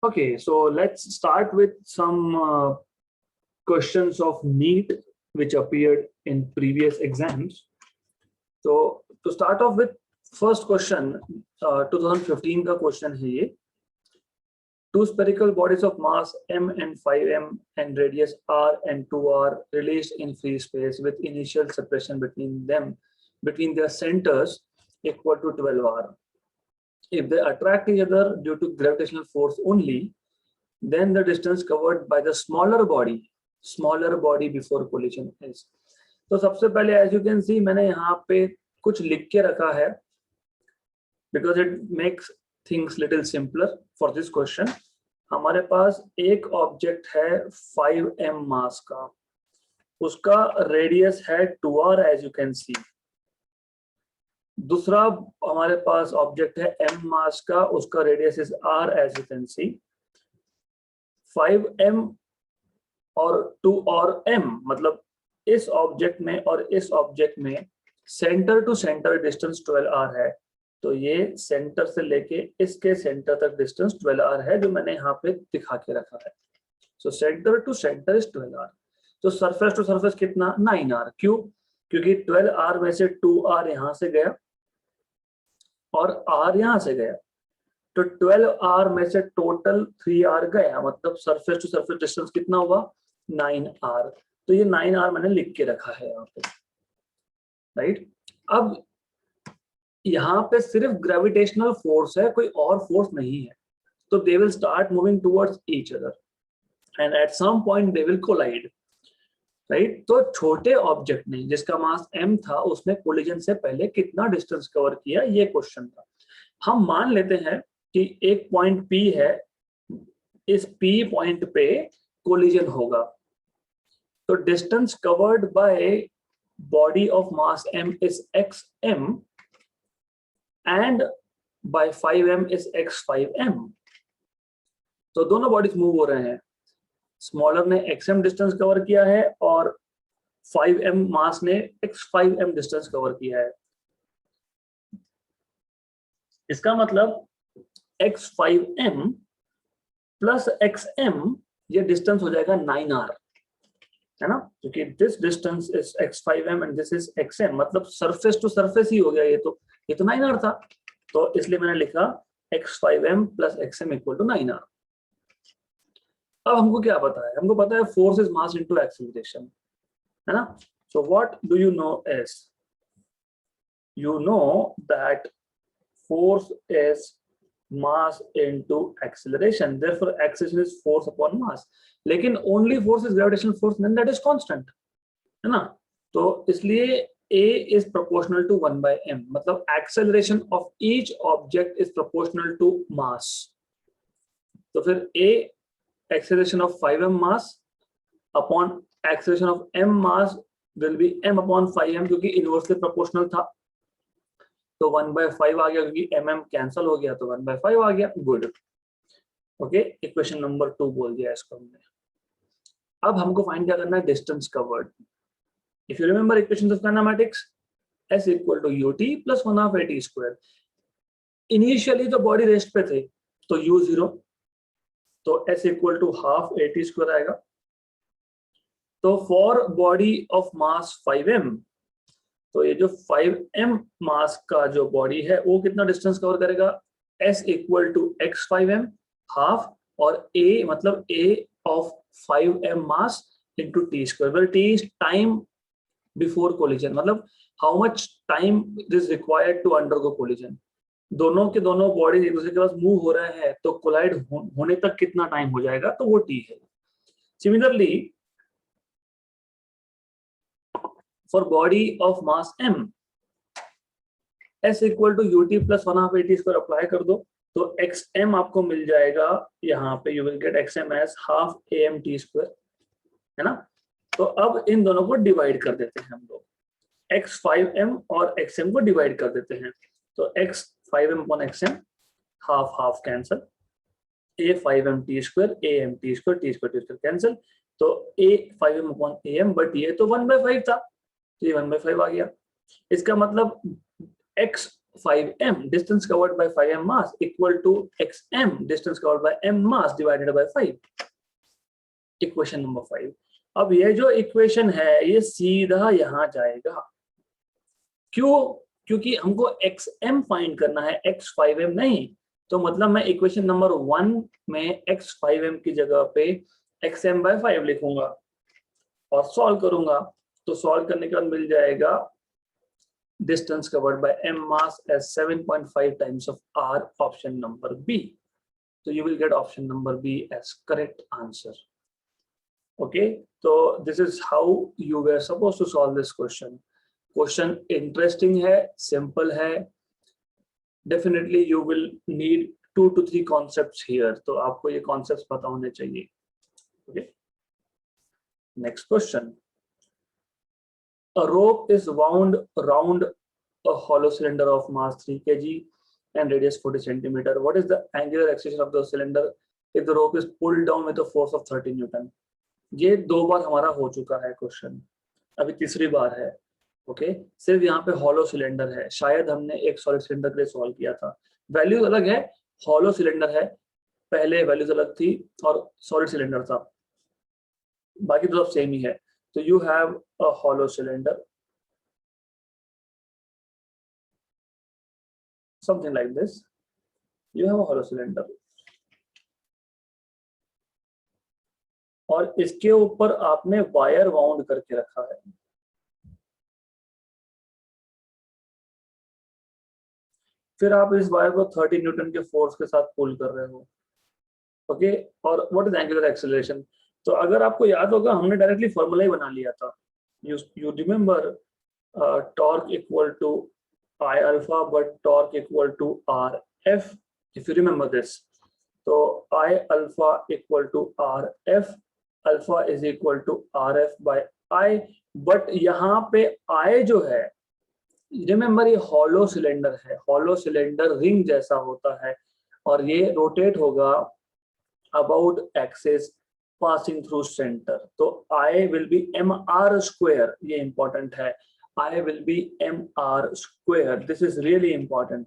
Okay, so let's start with some questions of NEET which appeared in previous exams. So to start off with, first question 2015 का question है ये. Two spherical bodies of mass m and 5m and radius r and 2r released in free space with initial separation between their centers equal to 12r. If they attract each other due to gravitational force only, then the distance covered by the smaller body before collision is. तो सबसे पहले as you can see मैंने यहाँ पे कुछ लिख के रखा है because it makes things little simpler for this question. हमारे पास एक ऑब्जेक्ट है 5m मास का, उसका रेडियस है 2r as you can see. दूसरा हमारे पास ऑब्जेक्ट है m मास का, उसका radius is r as you can see. 5m और 2 और m मतलब इस ऑब्जेक्ट में और इस ऑब्जेक्ट में centre to centre distance 12r है. तो ये सेंटर से लेके इसके सेंटर तक डिस्टेंस 12r है जो मैंने यहाँ पे दिखा के रखा है. So centre to centre is 12r. तो सरफेस टू सरफेस कितना 9r. क्यों? क्योंकि 12r में से 2r यहाँ से गया और r यहाँ से गया, तो 12r में से टोटल 3r गया, मतलब सरफेस टू सरफेस डिस्टेंस कितना हुआ 9r. तो ये 9r मैंने लिख के रखा है यहाँ पे, राइट. अब यहाँ पे सिर्फ ग्रेविटेशनल फोर्स है, कोई और फोर्स नहीं है. तो they will start moving towards each other and at some point they will collide, right. तो छोटे ऑब्जेक्ट ने जिसका मास m था उसने कोलिजन से पहले कितना डिस्टेंस कवर किया, ये क्वेश्चन था. हम मान लेते हैं कि एक पॉइंट P है, इस P पॉइंट पे कोलिजन होगा. तो distance covered by body of mass m is xm and by 5m is x5m. तो दोनों बॉडीज मूव हो रहे हैं. स्मॉलर ने xm डिस्टेंस कवर किया है और 5m मास ने x5m डिस्टेंस कवर किया है. इसका मतलब x5m प्लस xm ये डिस्टेंस हो जाएगा 9r, है ना, क्योंकि this distance is x5m and this is xm, मतलब सरफेस टू सरफेस ही हो गया. ये तो 9r था, तो इसलिए मैंने लिखा x5m plus xm equal to 9r. अब हमको क्या पता है? हमको पता है force is mass into acceleration, है ना. So what do you know is, you know that force is mass into acceleration, therefore acceleration is force upon mass. लेकिन only force is gravitational force, then that is constant, है ना. तो इसलिए A is proportional to 1 by m, मतलब acceleration of each object is proportional to mass. तो फिर A acceleration of 5m mass upon acceleration of m mass will be m upon 5m, क्योंकि inversely proportional था. तो 1/5 आ गया, क्योंकि mm cancel हो गया तो 1/5 आ गया. गुड. ओके, इक्वेशन नंबर 2 बोल दिया इसको हमने. अब हमको फाइंड क्या करना है? Distance covered. If you remember equations of kinematics, s equal to ut plus 1/2 at square. Initially तो बॉडी रेस्ट पे थे तो u0, तो s equal to half at square आएगा. तो for body of mass 5m, तो ये जो 5m मास का जो बॉडी है वो कितना डिस्टेंस कवर करेगा? s equal to x5m half और a मतलब a of 5m mass into t square, where t is time before collision, मतलब how much time is required to undergo collision. दोनों के दोनों बॉडी एक दूसरे के पास मूव हो रहे हैं तो कोलाइड होने तक कितना टाइम हो जाएगा, तो वो t है. Similarly for body of mass m, s equal to ut plus 1/2 at square apply कर दो तो xm आपको मिल जाएगा. यहाँ पे you will get xm as half amt square, है ना. तो अब इन दोनों को डिवाइड कर देते हैं हम लोग, x5m और xm को डिवाइड कर देते हैं. तो x5m upon xm half half cancel, a 5mt square amt square t square cancel. तो a 5m upon am, but ये तो 1/5 था तो ये 1/5 आ गया. इसका मतलब x 5m distance covered by 5m mass equal to xm distance covered by m mass divided by 5. Equation number 5. अब ये जो इक्वेशन है ये सीधा यहां जाएगा. क्यों? क्योंकि हमको xm फाइंड करना है, x5m नहीं. तो मतलब मैं इक्वेशन नंबर 1 में x5m की जगह पे xm by 5 लिखूंगा और सॉल्व करूंगा. तो सॉल्व करने के बाद मिल जाएगा distance covered by m mass as 7.5 times of r, option number B. So you will get option number B as correct answer. Okay, so this is how you were supposed to solve this question. Question interesting है, simple है. Definitely you will need 2 to 3 concepts here. तो आपको ये concepts पता होने चाहिए. Okay. Next question. A rope is wound around a hollow cylinder of mass 3 kg and radius 40 centimeter. What is the angular acceleration of the cylinder if the rope is pulled down with a force of 30 Newton? ये 2 बार हमारा हो चुका है question, अभी तीसरी बार है. Okay, सिर्फ यहाँ पे हॉलो सिलेंडर है. शायद हमने एक सॉलिड सिलेंडर के लिए सॉल्व किया था. वैल्यूज अलग है, हॉलो सिलेंडर है, पहले वैल्यूज अलग थी और सॉलिड सिलेंडर था, बाकी तो सब सेम ही है. So you have a hollow cylinder, something like this. You have a hollow cylinder, और इसके ऊपर आपने वायर वाउंड करके रखा है. फिर आप इस वायर को 30 न्यूटन के फोर्स के साथ पुल कर रहे हो. ओके, और व्हाट इज एंगुलर एक्सेलरेशन? तो अगर आपको याद होगा हमने डायरेक्टली फॉर्मूला ही बना लिया था. You remember torque equal to I alpha but torque equal to RF, if you remember this. तो I alpha equal to RF, alpha is equal to RF by I. but यहाँ पे I जो है, remember ये hollow cylinder है, hollow cylinder ring जैसा होता है और ये रोटेट होगा about axis passing through center. तो I will be mr square, ये important है. I will be mr square. This is really important.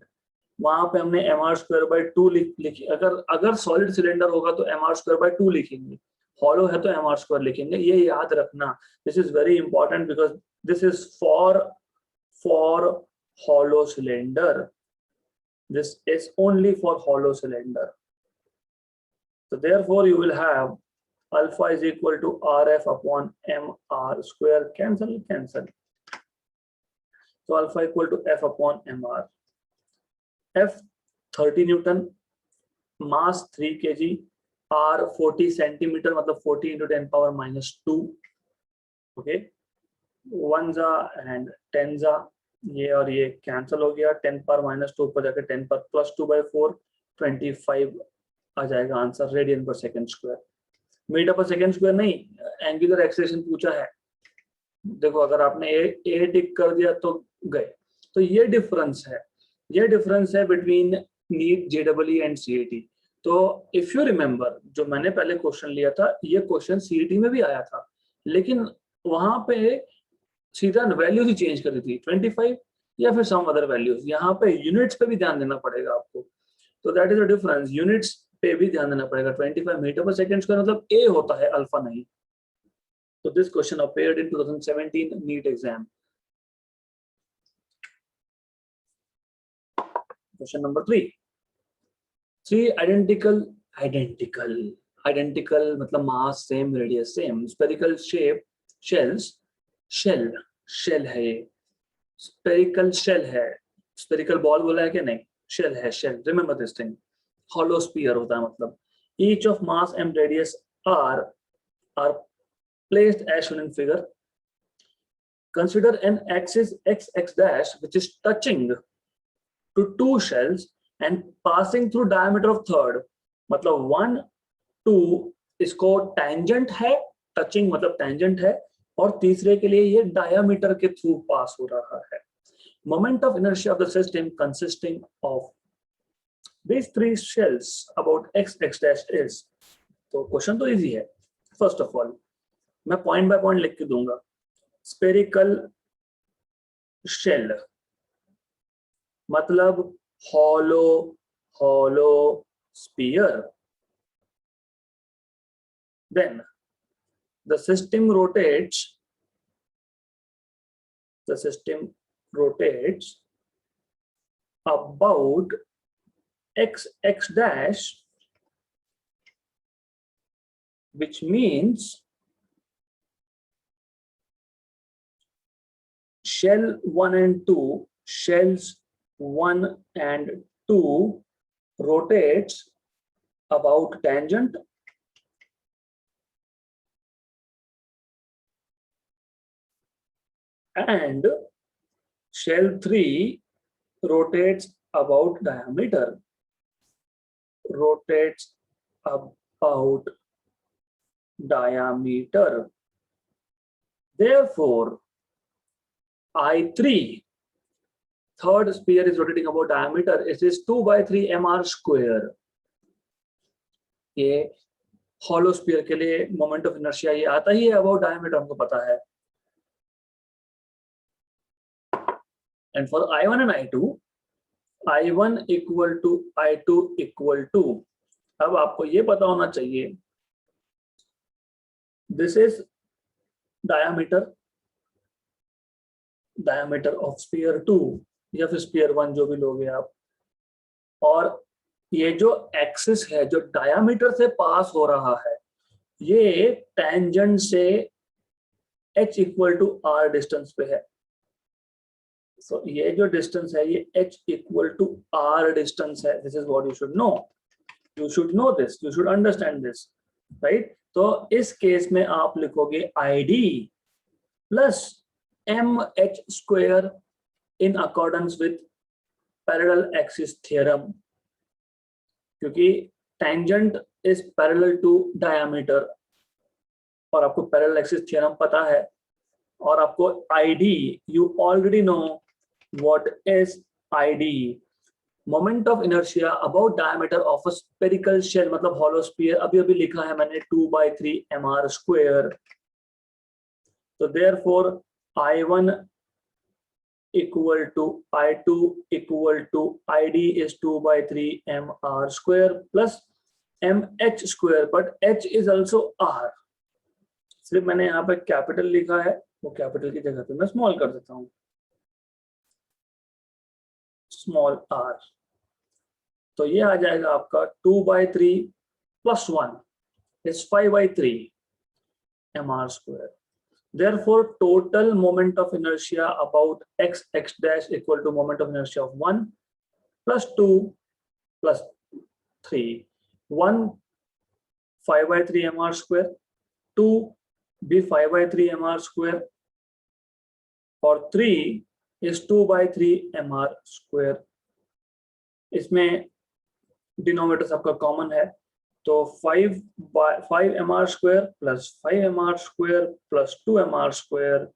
वहां पे हमने mr square by 2 लिखी. अगर सॉलिड सिलेंडर होगा तो mr square by 2 लिखेंगे, हॉलो है तो mr square लिखेंगे. ये याद रखना. This is very important because this is for hollow cylinder. This is only for hollow cylinder. So therefore you will have alpha is equal to RF upon mr square. Cancel. So alpha equal to F upon mr. F 30 Newton, mass 3 kg, R 40 centimeter, मतलब 40 into 10 power minus 2. Okay, 1 and 10 ये और ये cancel हो गया. 10 power minus 2 पर जाकर 10 पर plus 2 by 4 25 आ जाएगा आंसर. रेडियन पर सेकंड स्क्वायर, मीटर पर सेकंड स्क्वायर नहीं. एंगुलर एक्सेलरेशन पूछा है. देखो अगर आपने ए टिक कर दिया तो गए. तो ये डिफरेंस है between NEET JW and CET. तो इफ यू रिमेंबर जो मैंने पहले क्वेश्चन लिया था, ये क्वेश्चन सीईटी में भी आया था, लेकिन वहां पे सीधा वैल्यूज ही चेंज कर दी थी, 25 या फिर सम अदर वैल्यूज. यहाँ पे यूनिट्स पे भी ध्यान देना पड़ेगा आपको. तो that is the difference. Units पे भी ध्यान देना पड़ेगा. 25 मीटर पर सेकंड स्क्वायर मतलब ए होता है, अल्फा नहीं. So this question appeared in 2017 NEET exam. Question number 3. 3 identical मतलब mass same, radius same, spherical shape shells. shell है ये, spherical shell है. spherical ball बोला है क्या? नहीं, shell है. shell, remember this thing. hollow sphere होता है मतलब. each of mass and radius are placed as shown in figure. Consider an axis x dash which is touching to 2 shells and passing through diameter of third. मतलब 1 2 इसको tangent है, touching मतलब tangent है, और तीसरे के लिए ये diameter के थ्रू पास हो रहा है. Moment of inertia of the system consisting of these 3 shells about x dash is. तो क्वेश्चन तो इजी है. फर्स्ट ऑफ ऑल मैं पॉइंट बाय पॉइंट लिख के दूंगा. स्पेरिकल शेल मतलब hollow sphere. Then the system rotates about x dash, which means shells 1 and 2 rotates about tangent, and shell 3 rotates about diameter. Therefore, I3, third sphere is rotating about diameter. It is 2 by 3 mr square. ये hollow sphere के लिए moment of inertia ये आता ही है about diameter, हमको पता है. And for I1 and I2, I1 equal to I2 equal to, अब आपको ये पता होना चाहिए, this is diameter of sphere 2 या फिर sphere 1 जो भी लोगे आप, और ये जो एक्सिस है जो डायामीटर से पास हो रहा है ये टेंजेंट से h equal to r distance पे है. So ये जो डिस्टेंस है ये h equal to r distance है. This is what you should know. You should know this. You should understand this, right? तो इस केस में आप लिखोगे id plus mh square in accordance with parallel axis theorem, क्योंकि tangent is parallel to diameter और आपको parallel axis theorem पता है, और आपको id, you already know what is id, moment of inertia about diameter of a spherical shell, मतलब hollow sphere. अभी अभी लिखा है मैंने 2 by 3 mr square. So therefore I1 equal to I2 equal to id is 2 by 3 mr square plus mh square, but h is also r. सिर्फ मैंने यहाँ पे कैपिटल लिखा है, वो कैपिटल की जगह पे मैं स्मॉल कर देता हूँ, स्मॉल r. तो ये आ जाएगा आपका 2 by 3 plus 1 is 5 by 3 mr square. Therefore, total moment of inertia about x dash equal to moment of inertia of 1 plus 2 plus 3. 1 5 by 3 mr square, 2 भी 5 by 3 mr square, और 3 is 2 by 3 mr square. इसमें denominator सबका common है, तो 5 mr square plus 5 mr square plus 2 mr square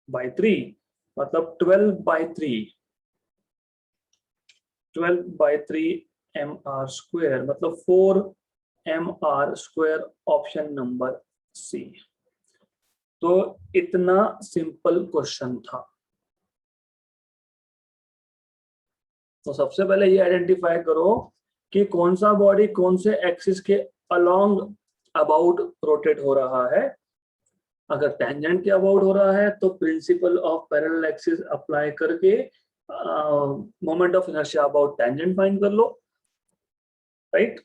by 3, मतलब 12 by 3 mr square, मतलब 4 mr square, option number C. तो इतना सिंपल क्वेश्चन था. तो सबसे पहले ये आइडेंटिफाई करो कि कौन सा बॉडी कौन से एक्सिस के अलोंग अबाउट रोटेट हो रहा है. अगर टेंजेंट के अबाउट हो रहा है तो principle of parallel axis apply करके moment of inertia about tangent find कर लो, राइट.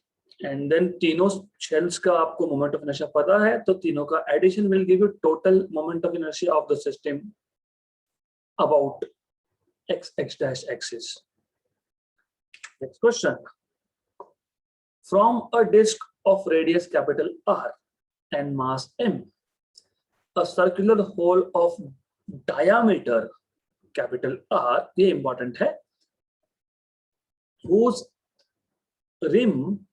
एंड देन तीनों शेल्स का आपको मोमेंट ऑफ इनर्शिया पता है, तो तीनों का addition will give you total moment of inertia of the system about x dash axis. Next question. From a disk of radius capital R and mass m, a circular hole of diameter capital R, ये important है, whose rim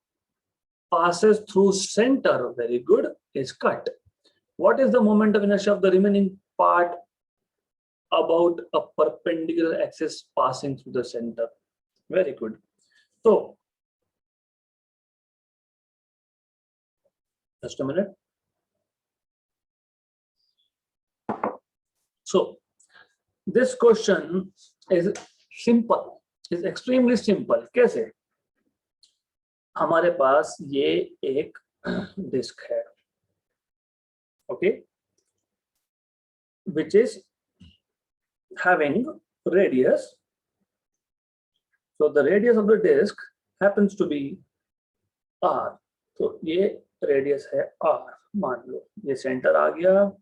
passes through center, very good, is cut. What is the moment of inertia of the remaining part about a perpendicular axis passing through the center? Very good. So just a minute. So this question is simple, is extremely simple. कैसे? हमारे पास ये एक disc है, okay, which is having radius, so the radius of the disk happens to be r, तो ये radius है r, मान लो ये सेंटर आ गया,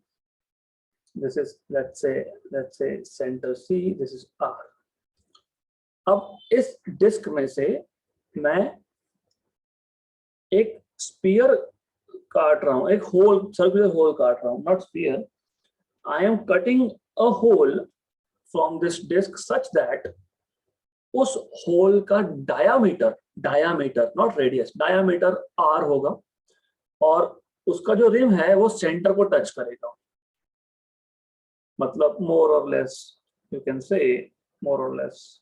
this is let's say center C, this is r। अब इस डिस्क में से मैं एक स्फीयर काट रहा हूं, एक होल, सर्कुलर होल काट रहा हूं, not sphere, I am cutting a hole from this disc such that उस होल का diameter not radius, diameter r होगा और उसका जो रिम है वो सेंटर को टच करेगा, मतलब मोर और लेस, यू कैन से मोर और less.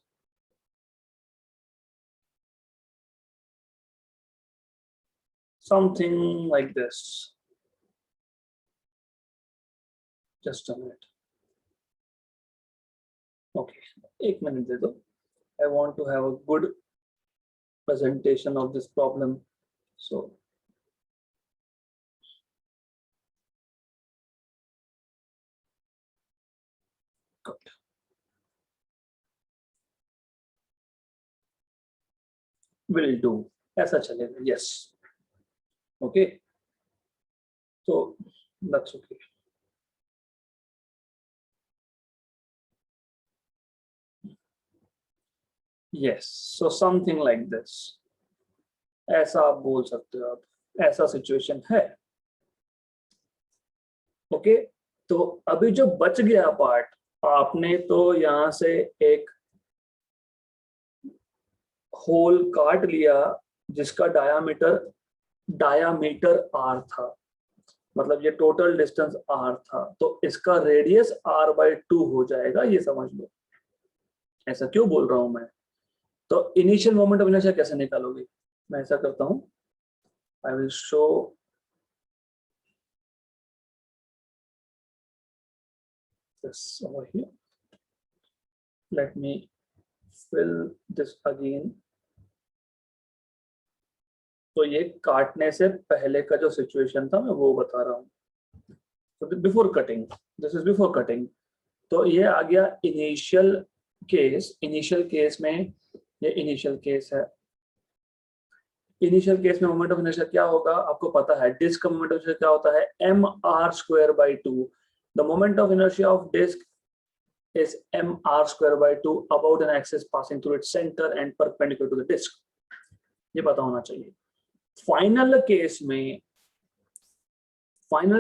Something like this. Just a minute. Okay, एक मिनट दे दो। I want to have a good presentation of this problem. So, good. Will do. ऐसा चलेगा। Yes. Okay. So that's okay. Yes. So something like this. ऐसा आप बोल सकते हो, आप ऐसा सिचुएशन है। ओके, तो अभी जो बच गया पार्ट, आपने तो यहां से एक होल काट लिया जिसका डायामीटर r था, मतलब ये टोटल डिस्टेंस r था, तो इसका रेडियस r/2 हो जाएगा, ये समझ लो। ऐसा क्यों बोल रहा हूं मैं? तो इनिशियल मोमेंट ऑफ इनर्शिया कैसे निकालोगे? मैं ऐसा करता हूं, I will show this over here. Let me fill this again. तो ये काटने से पहले का जो सिचुएशन था मैं वो बता रहा हूँ। तो before cutting, this is before cutting. तो ये आ गया इनिशियल केस। इनिशियल केस में ये इनिशियल केस है। इनिशियल केस में मोमेंट ऑफ इनर्शिया क्या होगा आपको पता है, डिस्क का मोमेंट ऑफ इनर्शिया क्या होता है, mr²/2। The moment of inertia of disc is mr²/2 about an axis passing through its center and perpendicular to the disk। ये पता होना चाहिए। फाइनल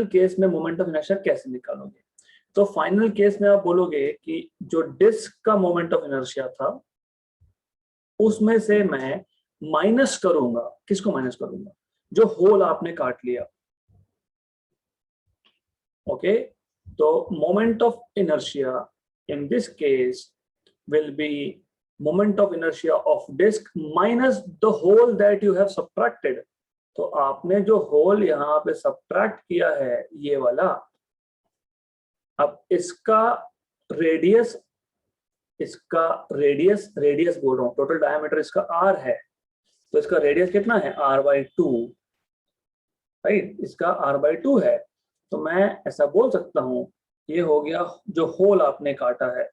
केस में मोमेंट ऑफ इनर्शिया कैसे निकालोगे? तो फाइनल केस में आप बोलोगे कि जो डिस्क का मोमेंट ऑफ इनर्शिया था उसमें से मैं माइनस करूंगा, किसको माइनस करूंगा? जो होल आपने काट लिया। ओके, तो moment of inertia in this case will be moment of inertia of disk minus the hole that you have subtracted। तो आपने जो होल यहाँ पे सब्ट्रैक्ट किया है ये वाला, अब इसका रेडियस बोल रहा हूँ, टोटल डायमीटर इसका r है, तो इसका रेडियस कितना है, r/2, राइट, इसका r/2 है। तो मैं ऐसा बोल सकता हूँ, ये हो गया जो होल आपने काटा है,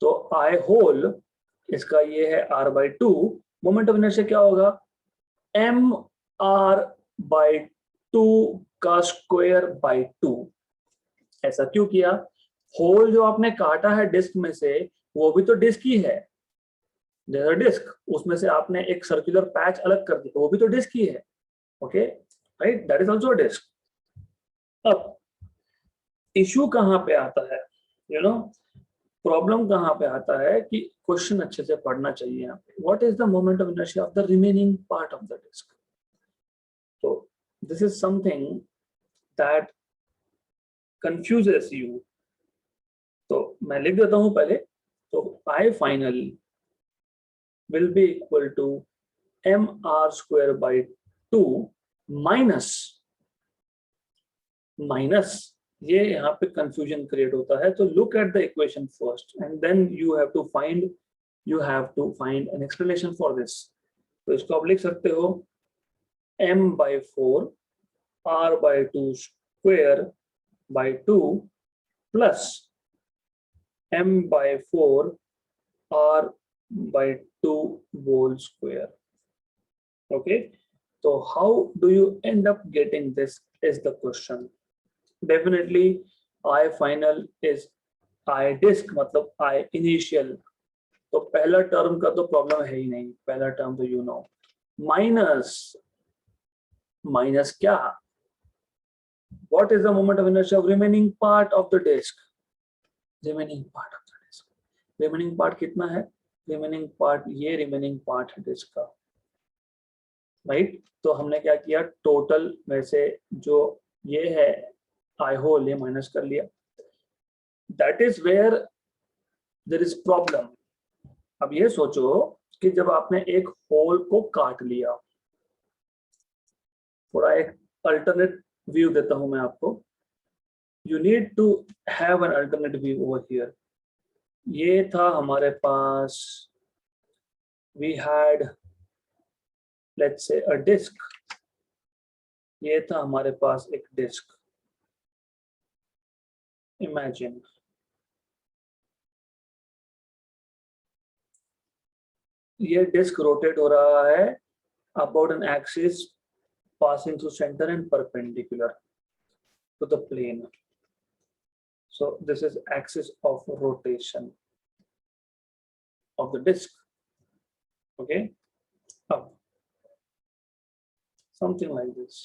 तो आई होल इसका ये है r/2। मोमेंट ऑफ इनर्शिया क्या होगा, mr/2 का स्क्वायर/2। ऐसा क्यों किया? होल जो आपने काटा है डिस्क में से वो भी तो डिस्क ही है, जैसा डिस्क, उसमें से आपने एक सर्कुलर पैच अलग कर दिया, वो भी तो डिस्क ही है। Okay, right, that is also disc. अब इशू कहाँ पे आता है, यू नो, प्रॉब्लम कहाँ पे आता है कि क्वेश्चन अच्छे से पढ़ना चाहिए यहाँ पे। What is the moment of inertia of the remaining part of the disc? तो this is something that confuses you. तो मैं लिख देता हूँ पहले, तो I final will be equal to mr²/2 minus ये यहाँ पे कंफ्यूजन क्रिएट होता है, तो look at the equation first and then you have to find you have to find an explanation for this. तो इसको आप लिख सकते हो m/4 r/2 square by 2 plus m/4 r/2 whole square. Okay, so how do you end up getting this is the question. Definitely I final is I disk मतलब I initial, तो पहला term का तो प्रॉब्लम है ही नहीं, पहला term तो you know, minus क्या, what is the moment of inertia of remaining part of the disc, remaining part of the disc, remaining part कितना है, रिमेनिंग पार्ट ये रिमेनिंग पार्ट है डिस्क का, राइट। तो हमने क्या किया, टोटल में से जो ये है आई होल ये माइनस कर लिया, that is where there is problem. अब ये सोचो कि जब आपने एक होल को काट लिया, थोड़ा एक अल्टरनेट व्यू देता हूं मैं आपको, you need to have an alternate view over here. ये था हमारे पास, we had let's say a disc, ये था हमारे पास एक डिस्क, इमेजिन ये डिस्क रोटेट हो रहा है about an axis passing through center and perpendicular to the plane. So this is axis of rotation of the disk. Okay, up something like this.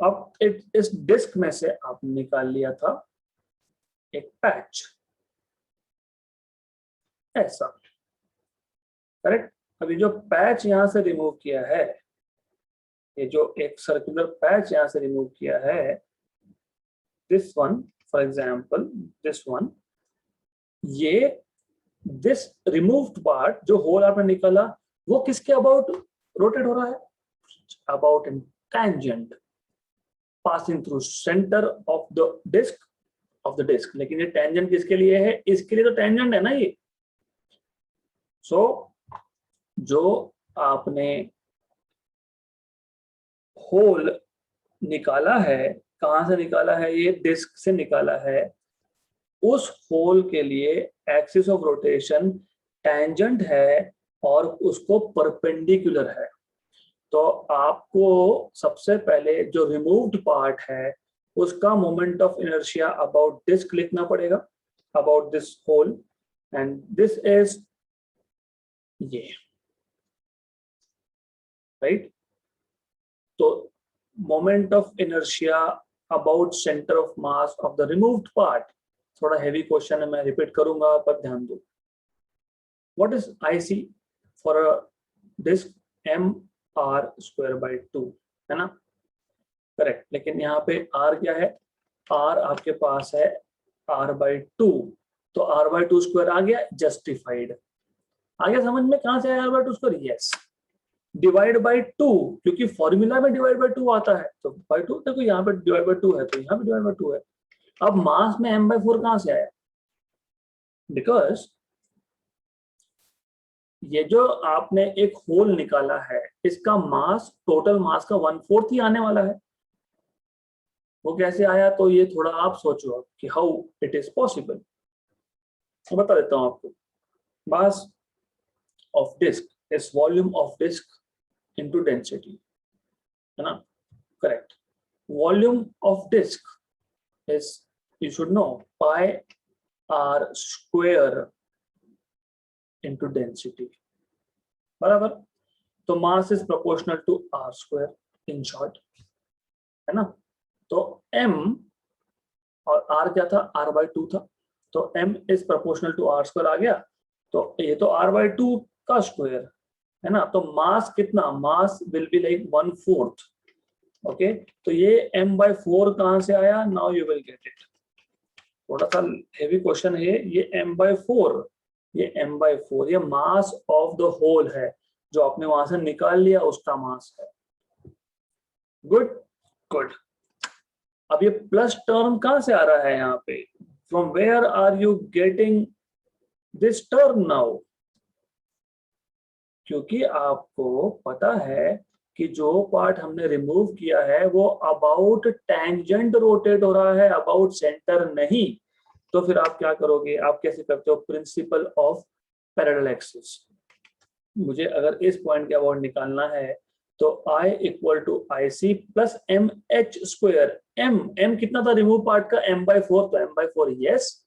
अब इस डिस्क में से आपने निकाल लिया था एक पैच, ऐसा, करेक्ट। अभी जो पैच यहां से रिमूव किया है, ये जो एक सर्कुलर पैच यहां से रिमूव किया है, this one for example, this one, ये दिस रिमूव्ड पार्ट जो होल आपने निकाला वो किसके अबाउट रोटेट हो रहा है, अबाउट इन tangent passing through centre of the disc, लेकिन ये टेंजेंट किसके लिए है, इसके लिए तो टेंजेंट है ना ये। सो जो आपने होल निकाला है, कहां से निकाला है, ये डिस्क से निकाला है, उस होल के लिए एक्सिस ऑफ रोटेशन टेंजेंट है और उसको परपेंडिकुलर है। तो आपको सबसे पहले जो रिमूव्ड पार्ट है उसका moment of inertia about disc लिखना पड़ेगा, about this hole, and this is ये, राइट। तो moment of inertia about centre of mass of the removed part, थोड़ा हैवी क्वेश्चन है, मैं रिपीट करूंगा पर ध्यान दो। What is IC for a disc, M R square by 2, है ना, करेक्ट। लेकिन यहाँ पे आर क्या है, आर आपके पास है r/2, तो r/2 स्क्वायर आ गया, जस्टिफाइड, आ गया समझ में, कहां से आया r/2 square, yes, divide by 2, क्योंकि फॉर्मूला में डिवाइड बाय 2 आता है, तो बाय 2, देखो यहाँ पे डिवाइड बाय 2 है तो यहाँ पे डिवाइड बाय 2 है। अब मास में m/4 कहां से आया, बिकॉज ये जो आपने एक होल निकाला है इसका मास टोटल मास का 1/4 ही आने वाला है, वो कैसे आया, तो ये थोड़ा आप सोचो कि हाउ इट इज पॉसिबल। तो बता देता हूं आपको, mass of disc is volume of disc into density, है ना, correct. Volume of disc is, you should know, pi R square into density, बराबर। तो mass is proportional to R square in short, है ना। तो m और r क्या था, r/2 था, तो m is proportional to r square आ गया, तो ये तो r/2 का स्क्वायर है ना, तो मास कितना, mass will be like 1/4, okay. तो ये m/4 कहां से आया, now you will get it, थोड़ा सा हेवी क्वेश्चन है ये m/4, ये m/4 ये मास ऑफ द होल है, जो आपने वहां से निकाल लिया उसका मास है, गुड गुड। अब ये प्लस टर्म कहां से आ रहा है यहाँ पे, from where are you getting this term now, क्योंकि आपको पता है कि जो पार्ट हमने रिमूव किया है वो अबाउट टेंजेंट रोटेट हो रहा है, अबाउट सेंटर नहीं। तो फिर आप क्या करोगे, आप कैसे करते हो, प्रिंसिपल ऑफ पैरेलल एक्सिस। मुझे अगर इस पॉइंट के अबाउट निकालना है तो I equal to I C plus M H square. M कितना था रिमूव पार्ट का, m/4, तो m/4 यस,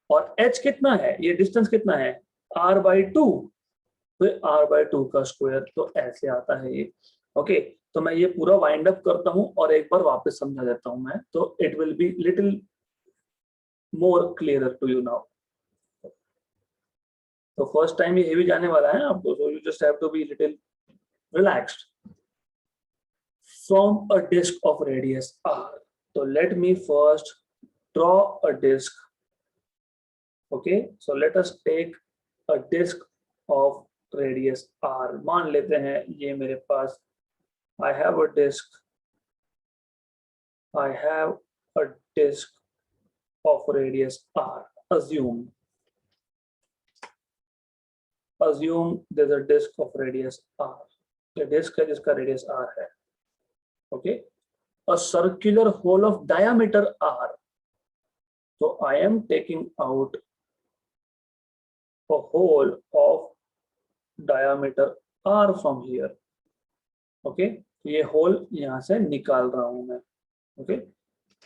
और h कितना है, ये डिस्टेंस कितना है, r/2, तो r/2 का स्क्वायर, तो ऐसे आता है ये। ओके, तो मैं ये पूरा वाइंड अप करता हूं और एक बार वापस समझा देता हूं मैं, तो it will be little more clearer to you now. तो फर्स्ट टाइम ये हेवी जाने वाला है आपको, so you just have to be little relaxed. From a disk of radius r, so let me first draw a disk. Okay, so let us take a disk of radius r. मान लेते हैं ये मेरे पास, I have a disk of radius r. Assume there's a disk of radius r. ये disk है जिसका radius r है. Okay, a circular hole of diameter r. So I am taking out a hole of diameter r from here. Okay, ये hole यहाँ से निकाल रहा हूं मैं. Okay,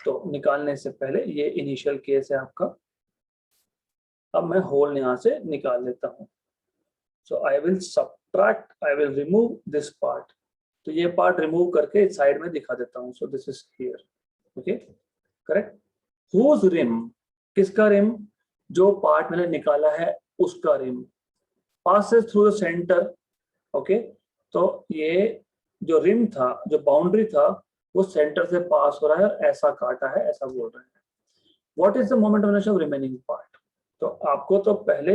तो निकालने से पहले ये इनिशियल केस है आपका. अब मैं होल यहाँ से निकाल लेता हूँ. So I will subtract, I will remove this part. तो ये पार्ट रिमूव करके साइड में दिखा देता हूँ. So this is here. Okay, correct. Whose rim, किसका रिम, जो पार्ट मैंने निकाला है उसका rim, passes through the centre. Okay, तो ये जो रिम था, जो बाउंड्री था, वो सेंटर से पास हो रहा है, ऐसा काटा है, ऐसा बोल रहे हैं. What is the moment of inertia of remaining part. तो आपको तो पहले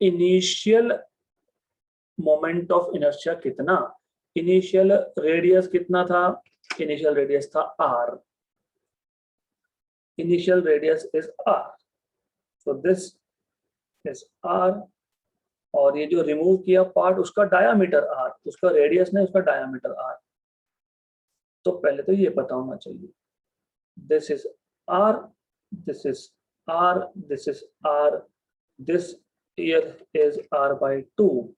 इनिशियल मोमेंट ऑफ इनर्शिया कितना, इनिशियल रेडियस कितना था, इनिशियल रेडियस था r. Initial radius is r, so this is r. और ये जो रिमूव किया पार्ट उसका डायामीटर r, उसका रेडियस नहीं, उसका डायामीटर r. तो पहले तो ये पता होना चाहिए. This is r, this is r, this is r, this here is r/2.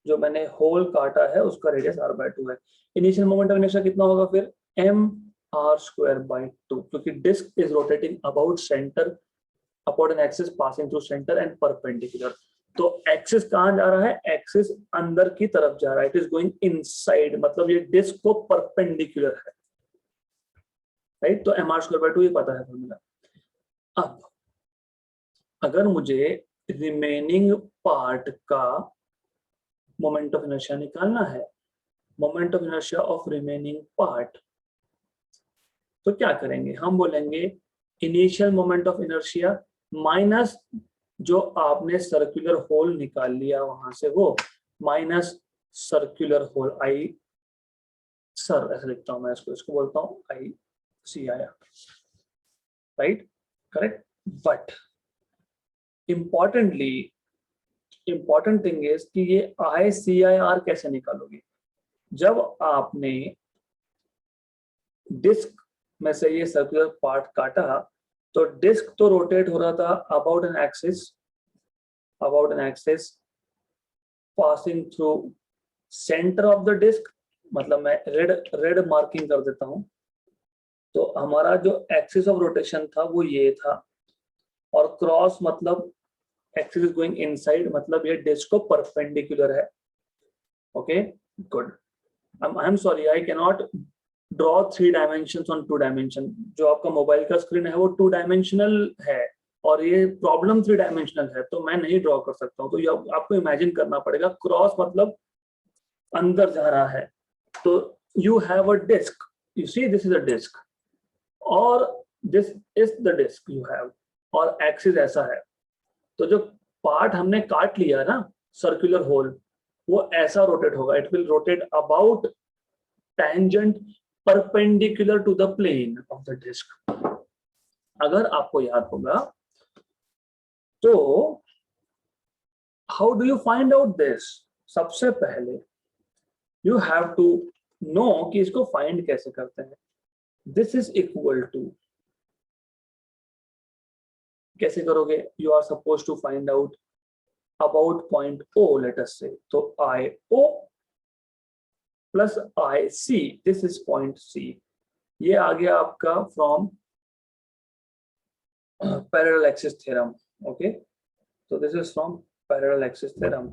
जो मैंने होल काटा है उसका रेडियस r/2 है. इनिशियल मोमेंट ऑफ इनर्शिया कितना होगा फिर, mr²/2, क्योंकि disc is rotating about centre, upon an axis passing through centre and perpendicular. तो एक्सिस कहाँ जा रहा है, एक्सिस अंदर की तरफ जा रहा है, इट इज गोइंग इनसाइड, मतलब ये डिस्क को परपेंडिकुलर है, राइट. तो mr²/2 ये पता है फॉर्मूला. अब अगर मुझे रिमेनिंग पार्ट का मोमेंट ऑफ इनर्शिया निकालना है, moment of inertia of remaining part, तो क्या करेंगे, हम बोलेंगे initial moment of inertia minus जो आपने सर्कुलर होल निकाल लिया वहां से, वो minus circular hole, I sir ऐसे लिखता हूं मैं इसको बोलता हूं I C I R, right, correct. But important thing is कि ये ICIR कैसे निकालोगे. जब आपने डिस्क में से ये सर्कुलर पार्ट काटा तो डिस्क तो रोटेट हो रहा था about an axis passing through centre of the disc. मतलब मैं रेड मार्किंग कर देता हूं. तो हमारा जो एक्सिस ऑफ रोटेशन था वो ये था, और क्रॉस मतलब एक्सिस इज गोइंग इनसाइड, मतलब ये डिस्क को परपेंडिकुलर है. Okay, good. I am sorry, I can not draw 3 dimensions on 2 dimension. जो आपका मोबाइल का स्क्रीन है वो 2 डायमेंशनल है और ये प्रॉब्लम 3 डायमेंशनल है, तो मैं नहीं ड्रॉ कर सकता हूँ. तो ये आपको इमेजिन करना पड़ेगा. क्रॉस मतलब अंदर जा रहा है. तो you have a disc, you see this is a disc, और this is the disc you have, और एक्सिस ऐसा है. तो जो पार्ट हमने काट लिया ना, सर्कुलर होल, वो ऐसा रोटेट होगा. It will rotate about tangent perpendicular to the plane of the disc. अगर आपको याद होगा तो how do you find out this? सबसे पहले यू हैव टू नो कि इसको फाइंड कैसे करते हैं. दिस इज इक्वल टू, कैसे करोगे? You are suppose to find out about point O, let us say. तो IO plus IC, this is point C. ये आ गया आपका from parallel axis theorem. Okay, so this is from parallel axis theorem.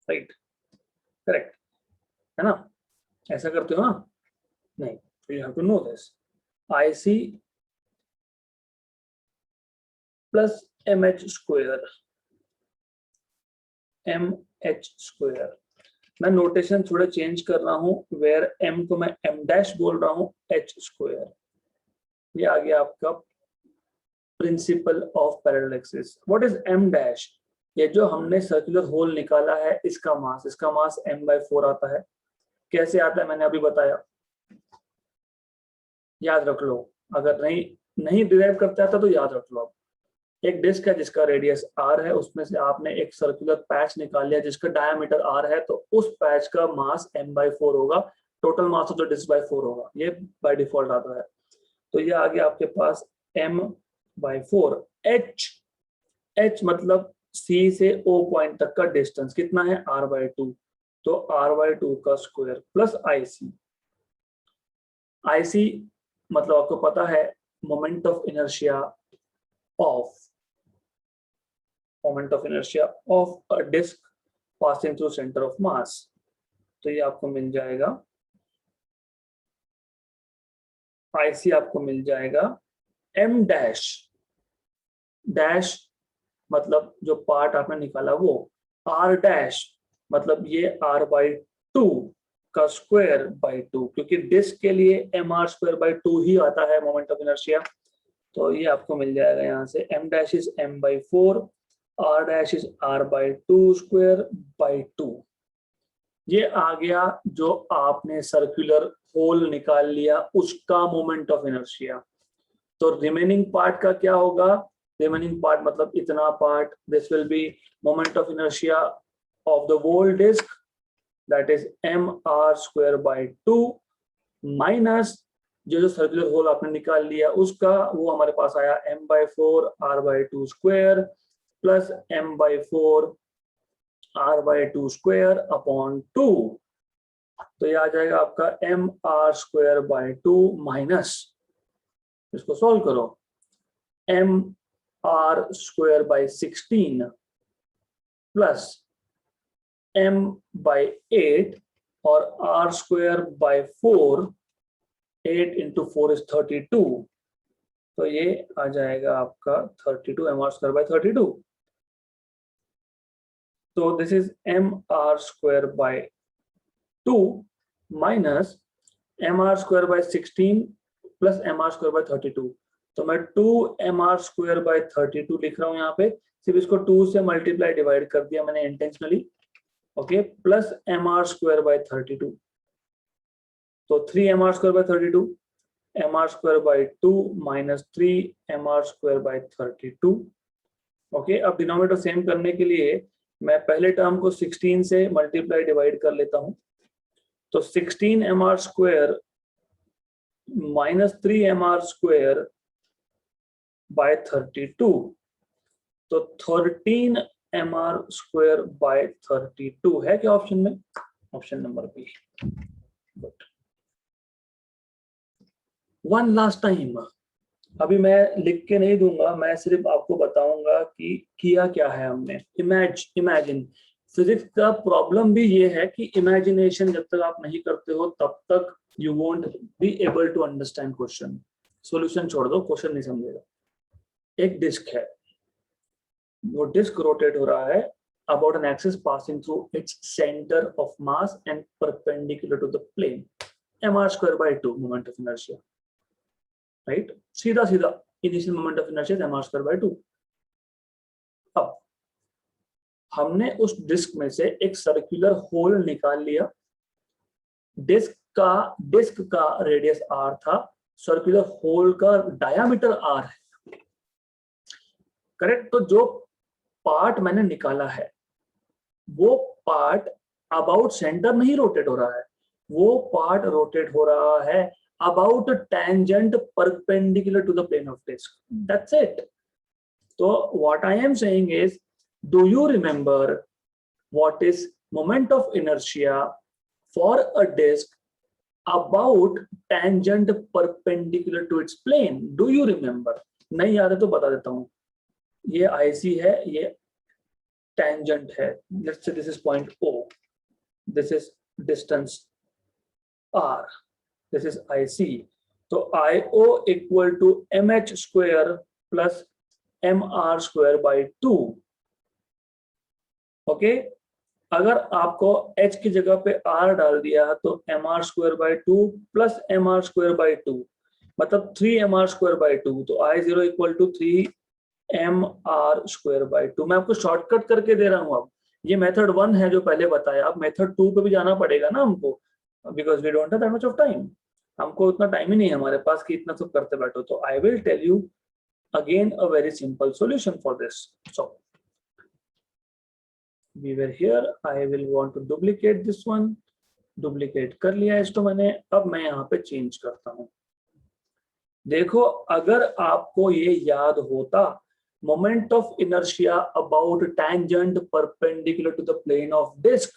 Right, correct है ना? ऐसा करते हो ना? नहीं, you have to know this. IC plus MH square, MH square. मैं नोटेशन थोड़ा चेंज कर रहा हूँ, where M को मैं M dash बोल रहा हूँ, H square. ये आ गया आपका principal of parallel axis. What is M dash? ये जो हमने सर्कुलर होल निकाला है, इसका मास m/4 आता है. कैसे आता है मैंने अभी बताया, याद रख लो. अगर नहीं डिराइव करते आता तो याद रख लो. आप एक डिस्क है जिसका रेडियस r है, उसमें से आपने एक सर्कुलर पैच निकाल लिया जिसका डायमीटर r है, तो उस पैच का मास m/4 होगा. Total mass of the disc by 4 होगा. ये बाय डिफॉल्ट आता है. तो ये आ गया आपके पास m/4. h मतलब C से O पॉइंट तक का डिस्टेंस कितना है? r/2. तो r/2 का स्क्वायर प्लस IC मतलब आपको पता है moment of inertia of a disc passing through centre of mass. तो ये आपको मिल जाएगा, IC आपको मिल जाएगा M डैश मतलब जो पार्ट आपने निकाला वो, R डैश मतलब ये r/2 का स्क्वायर बाय 2, क्योंकि डिस्क के लिए mr²/2 ही आता है मोमेंट ऑफ इनर्शिया. तो ये आपको मिल जाएगा यहाँ से M dash is m/4, R dash is r/2 square by 2. ये आ गया जो आपने सर्कुलर होल निकाल लिया उसका मोमेंट ऑफ इनर्शिया. तो रिमेनिंग पार्ट का क्या होगा? रिमेनिंग पार्ट मतलब इतना part, this will be moment of inertia of the whole disc, that is mr²/2 minus जो सर्कुलर होल आपने निकाल लिया उसका, वो हमारे पास आया m/4 r/2 square plus m/4 r/2 square upon 2. तो ये आ जाएगा आपका mr²/2 माइनस, इसको सॉल्व करो, mr²/16 प्लस m/8 और r²/4, 8 into 4 is 32. तो ये आ जाएगा आपका 32 mr²/32. तो this is mr²/2 minus mr²/16 plus mr²/32. तो मैं 2 mr²/32 लिख रहा हूँ यहाँ पे, सिर्फ इसको 2 से मल्टीप्लाई डिवाइड कर दिया मैंने इंटेंशनली. Okay, plus mr²/32. तो 3 mr²/32, mr²/2 minus 3 mr²/32. Okay, अब डिनोमिनेटर सेम करने के लिए मैं पहले टर्म को 16 से मल्टीप्लाई डिवाइड कर लेता हूँ. तो 16 mr² माइनस 3 mr²/32. तो 13 mr²/32 है क्या ऑप्शन में? Option number B. One last time, अभी मैं लिख के नहीं दूंगा, मैं सिर्फ आपको बताऊंगा कि किया क्या है हमने. इमेजिन. फिजिक्स का प्रॉब्लम भी ये है कि इमेजिनेशन जब तक आप नहीं करते हो तब तक you won't be able to understand question. Solution छोड़ दो, क्वेश्चन नहीं समझेगा. एक डिस्क है, वो डिस्क रोटेट हो रहा है about an axis passing through its center of mass and perpendicular to the plane, mr²/2 moment of inertia, right? सीधा initial moment of inertia is mr²/2. अब हमने उस डिस्क में से एक सर्कुलर होल निकाल लिया. डिस्क का रेडियस r था, सर्कुलर होल का डायामीटर r है. करेक्ट। तो जो पार्ट मैंने निकाला है वो पार्ट अबाउट सेंटर नहीं रोटेट हो रहा है, वो पार्ट रोटेट हो रहा है about tangent perpendicular to the plane of disc, that's it. तो what I am saying is, do you remember what is moment of inertia for a disc about tangent perpendicular to its plane? Do you remember? नहीं याद है तो बता देता हूँ। ये IC है, ये tangent है, let's say this is point O, this is distance R, this is IC, तो IO equal to MH square plus MR square by 2, okay? अगर आपको h की जगह पे r डाल दिया तो mr square by 2 plus mr square by 2, मतलब 3mr स्क्वायर बाई 2, तो I0 equal to 3mr square by 2। मैं आपको शॉर्टकट करके दे रहा हूँ। अब ये मेथड 1 है जो पहले बताया, अब मेथड 2 पे भी जाना पड़ेगा ना हमको, because we don't have that much of time. हमको उतना टाइम ही नहीं है हमारे पास कि इतना सब करते बैठो। तो I will tell you again a very simple solution for this. So we were here, I will want to duplicate this one, duplicate कर लिया इसको मैंने। अब मैं यहाँ पे चेंज करता हूँ। देखो अगर आपको ये याद होता, moment of inertia about tangent perpendicular to the plane of disc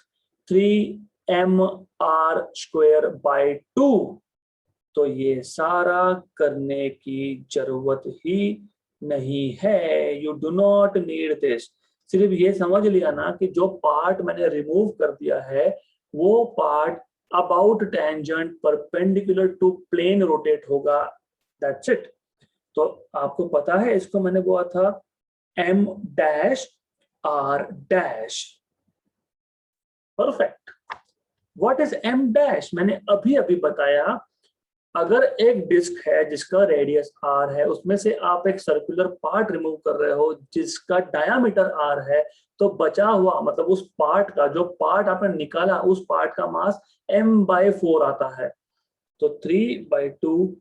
3mr square by 2, तो ये सारा करने की जरूरत ही नहीं है। You do not need this. सिर्फ ये समझ लिया ना कि जो पार्ट मैंने रिमूव कर दिया है वो part about tangent perpendicular to plane rotate होगा, दैट्स इट। तो आपको पता है इसको मैंने बोला था m dash r dash, perfect. What is m dash? मैंने अभी अभी बताया, अगर एक डिस्क है जिसका रेडियस r है, उसमें से आप एक सर्कुलर पार्ट रिमूव कर रहे हो जिसका डायामीटर r है, तो बचा हुआ मतलब उस पार्ट का, जो पार्ट आपने निकाला उस पार्ट का मास m/4 आता है। तो 3/2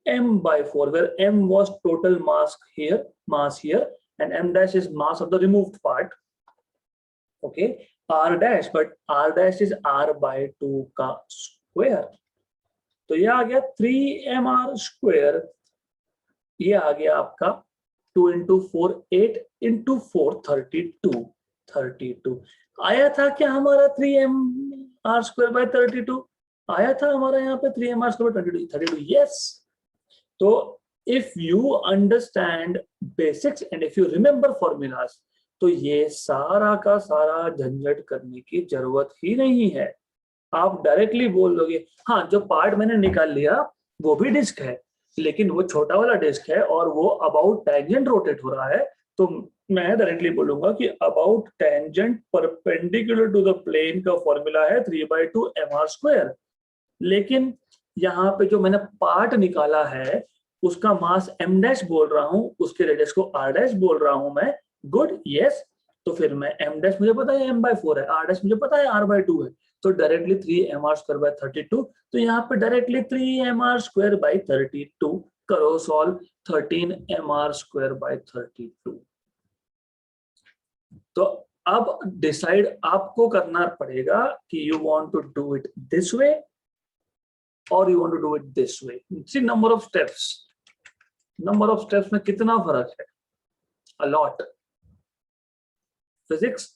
m/4, where m was total mass here and m dash is mass of the removed part, okay? r dash, but r dash is r/2 का स्क्वायर। तो ये आ गया 3mr स्क्वायर, ये आ गया आपका 2 into 4 8 into 4 32 आया था क्या हमारा 3mr स्क्वायर बाय 32? आया था हमारा यहाँ पे 3mr स्क्वायर बाय 32, यस। तो if you understand basics and if you remember formulas, तो ये सारा का सारा झंझट करने की जरूरत ही नहीं है। आप डायरेक्टली बोल दोगे हाँ जो पार्ट मैंने निकाल लिया वो भी डिस्क है, लेकिन वो छोटा वाला डिस्क है और वो अबाउट टेंजेंट रोटेट हो रहा है, तो मैं डायरेक्टली बोलूंगा कि about tangent perpendicular to the plane का फॉर्मूला है 3/2 mr स्क्वायर। लेकिन यहाँ पे जो मैंने पार्ट निकाला है उसका मास m डैश बोल रहा हूँ, उसके रेडियस को r डैश बोल रहा हूँ मैं, गुड, यस। तो फिर मैं m डैश मुझे पता है m/4 है, r डैश मुझे पता है r/2 है, तो डायरेक्टली 3mr स्क्वायर बाय 32, तो यहाँ पे डायरेक्टली 3mr स्क्वायर बाय 32 करो सॉल्व, 13mr स्क्वायर बाय 32। तो अब डिसाइड आपको करना पड़ेगा कि you want to do it this way और you want to do it this way. See number of steps में कितना फर्क है, a lot. Physics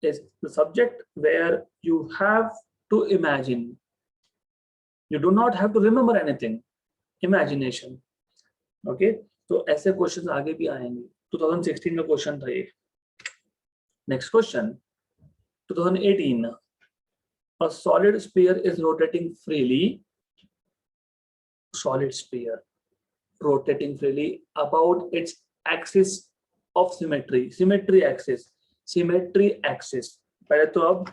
is the subject where you have to imagine. You do not have to remember anything. Imagination. Okay? तो ऐसे questions आगे भी आएंगे। 2016 में क्वेश्चन था ये। Next question 2018, a solid sphere is rotating freely. Solid sphere rotating freely about its axis of symmetry. Symmetry axis. पहले तो अब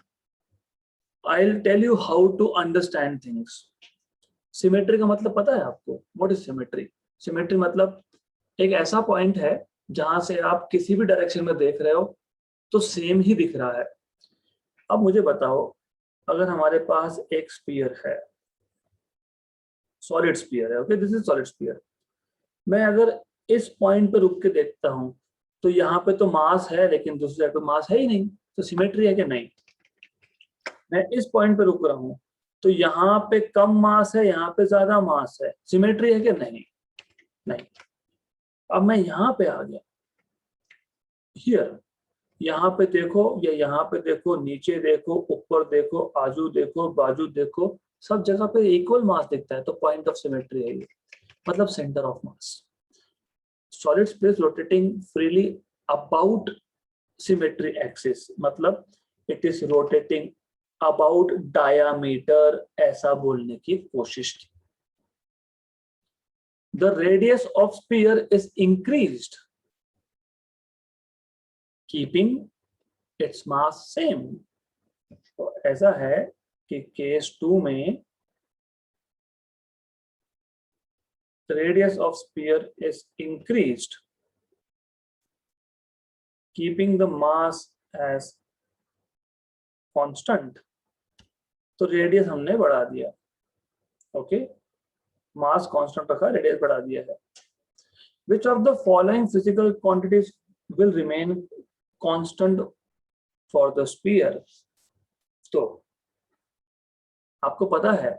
I'll tell you how to understand things. Symmetry का मतलब पता है आपको? What is symmetry? Symmetry मतलब एक ऐसा पॉइंट है जहां से आप किसी भी डायरेक्शन में देख रहे हो तो सेम ही दिख रहा है। अब मुझे बताओ, अगर हमारे पास एक स्फीयर है, सॉलिड स्फीयर है, okay, this is solid sphere. मैं अगर इस पॉइंट पे रुक के देखता हूं तो यहाँ पे तो मास है लेकिन दूसरी साइड पे मास है ही नहीं, तो सिमेट्री है कि नहीं? मैं इस पॉइंट पे रुक रहा हूँ, तो यहाँ पे कम मास है, यहाँ पे ज्यादा मास है, सिमेट्री है कि नहीं? नहीं। अब मैं यहाँ पे आ गया, हियर, यहाँ पे देखो या यहाँ पे देखो, नीचे देखो, ऊपर देखो, आजू देखो, बाजू देखो, सब जगह पे इक्वल मास दिखता है, तो पॉइंट ऑफ सिमेट्री है ये, मतलब centre of mass. Solid sphere rotating freely about symmetry axis, मतलब it is rotating about diameter, ऐसा बोलने की कोशिश की। The radius of sphere is increased keeping its mass same. तो ऐसा है कि केस 2 में radius of sphere is increased keeping the mass as constant, तो रेडियस हमने बढ़ा दिया, ओके, मास कांस्टेंट रखा, रेडियस बढ़ा दिया है। Which of the following physical quantities will remain constant for the sphere? तो आपको पता है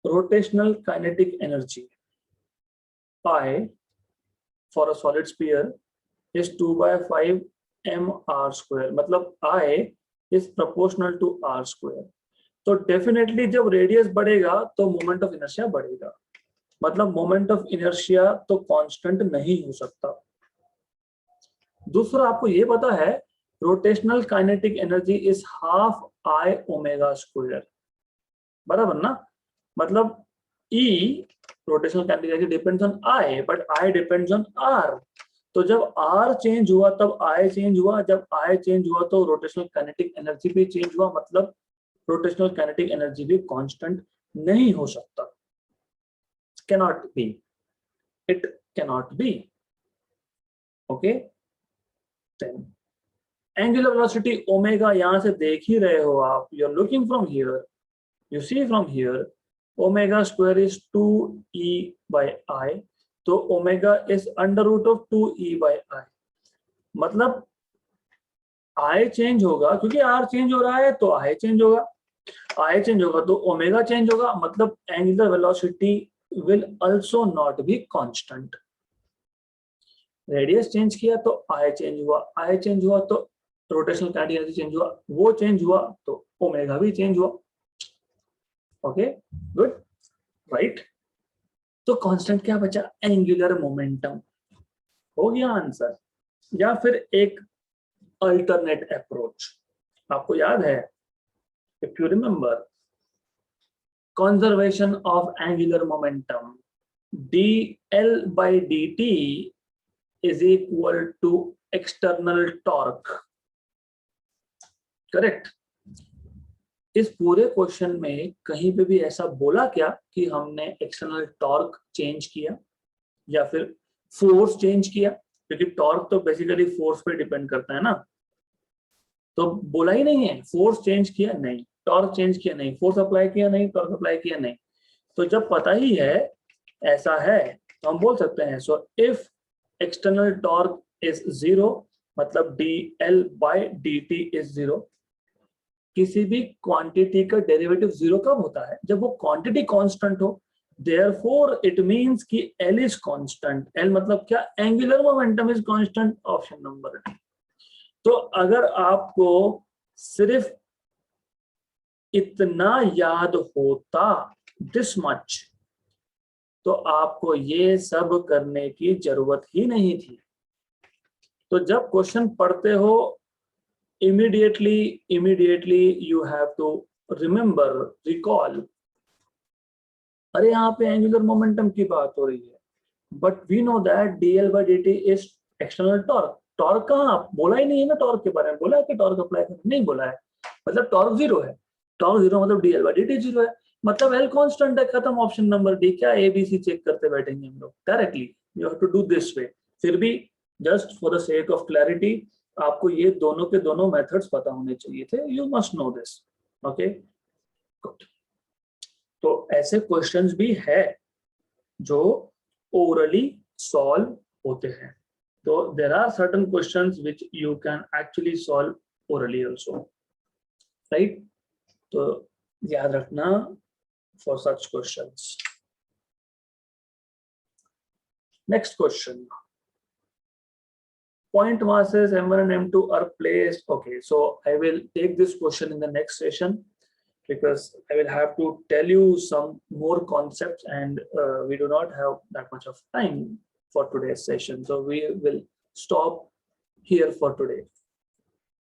rotational kinetic energy I for a solid sphere is 2/5 mr square, मतलब I is proportional to r square। तो डेफिनेटली जब रेडियस बढ़ेगा तो moment of inertia बढ़ेगा, मतलब मोमेंट ऑफ इनर्शिया तो कांस्टेंट नहीं हो सकता। दूसरा आपको ये पता है rotational kinetic energy is half I omega square, बराबर ना, मतलब E rotational kinetic energy depends on I but I depends on R। तो जब R चेंज हुआ तब I चेंज हुआ, जब I चेंज हुआ तो रोटेशनल काइनेटिक एनर्जी भी चेंज हुआ, मतलब रोटेशनल काइनेटिक एनर्जी भी कांस्टेंट नहीं हो सकता। cannot be, it cannot be, okay। Angular velocity omega यहां से देख ही रहे हो आप, you are looking from here, you see from here, omega square is 2e/i, तो omega is under root of 2e/i, मतलब i चेंज होगा क्योंकि r चेंज हो रहा है तो i चेंज होगा, i चेंज होगा तो ओमेगा चेंज होगा, मतलब angular velocity will also not be constant. Radius change किया तो I चेंज हुआ, I चेंज हुआ तो रोटेशनल काइनेटिक एनर्जी चेंज हुआ, वो चेंज हुआ तो ओमेगा भी चेंज हुआ, ओके गुड राइट। तो कांस्टेंट क्या बचा? एंगुलर मोमेंटम, हो गया आंसर। या फिर एक अल्टरनेट अप्रोच, आपको याद है, if you remember, conservation of angular momentum, dl/dt is equal to external torque, correct. इस पूरे क्वेश्चन में कहीं पे भी ऐसा बोला क्या कि हमने एक्सटर्नल टॉर्क चेंज किया या फिर फोर्स चेंज किया? क्योंकि टॉर्क तो बेसिकली फोर्स पे डिपेंड करता है ना, तो बोला ही नहीं है। फोर्स चेंज किया नहीं, टॉर्क चेंज किया नहीं, फोर्स अप्लाई किया नहीं, टॉर्क अप्लाई किया नहीं। तो जब पता ही है ऐसा है तो हम बोल सकते हैं, so if external torque is 0, मतलब dl/dt इज 0। किसी भी क्वांटिटी का डेरिवेटिव 0 कब होता है? जब वो क्वांटिटी कांस्टेंट हो। देयरफॉर इट मींस कि L इज कांस्टेंट। L मतलब क्या? Angular momentum is constant, option number D. तो अगर आपको सिर्फ इतना याद होता, दिस मच, तो आपको ये सब करने की जरूरत ही नहीं थी। तो जब क्वेश्चन पढ़ते हो immediately you have to remember, recall, अरे यहाँ पे एंगुलर मोमेंटम की बात हो रही है, but we know that dl/dt is external torque. Torque कहाँ बोला ही नहीं है ना, टॉर्क के बारे में बोला है कि टॉर्क अप्लाई कर, नहीं बोला है, मतलब टॉर्क 0 है। टॉर्क 0 मतलब dl/dt 0 है, मतलब L कांस्टेंट है, खत्म, ऑप्शन नंबर डी। क्या ABC चेक करते बैठेंगे हम लोग? Directly you have to do this way. फिर भी just for the sake of clarity आपको ये दोनों के दोनों मेथड्स पता होने चाहिए थे, you must know this, okay good. तो ऐसे क्वेश्चंस भी है जो ओरली सॉल्व होते हैं. So there are certain questions which you can actually solve orally also, right? तो याद रखना for such questions. Next question. Point masses M1 and M2 are placed. Okay, so I will take this question in the next session because I will have to tell you some more concepts, and we do not have that much of time for today's session. So we will stop here for today.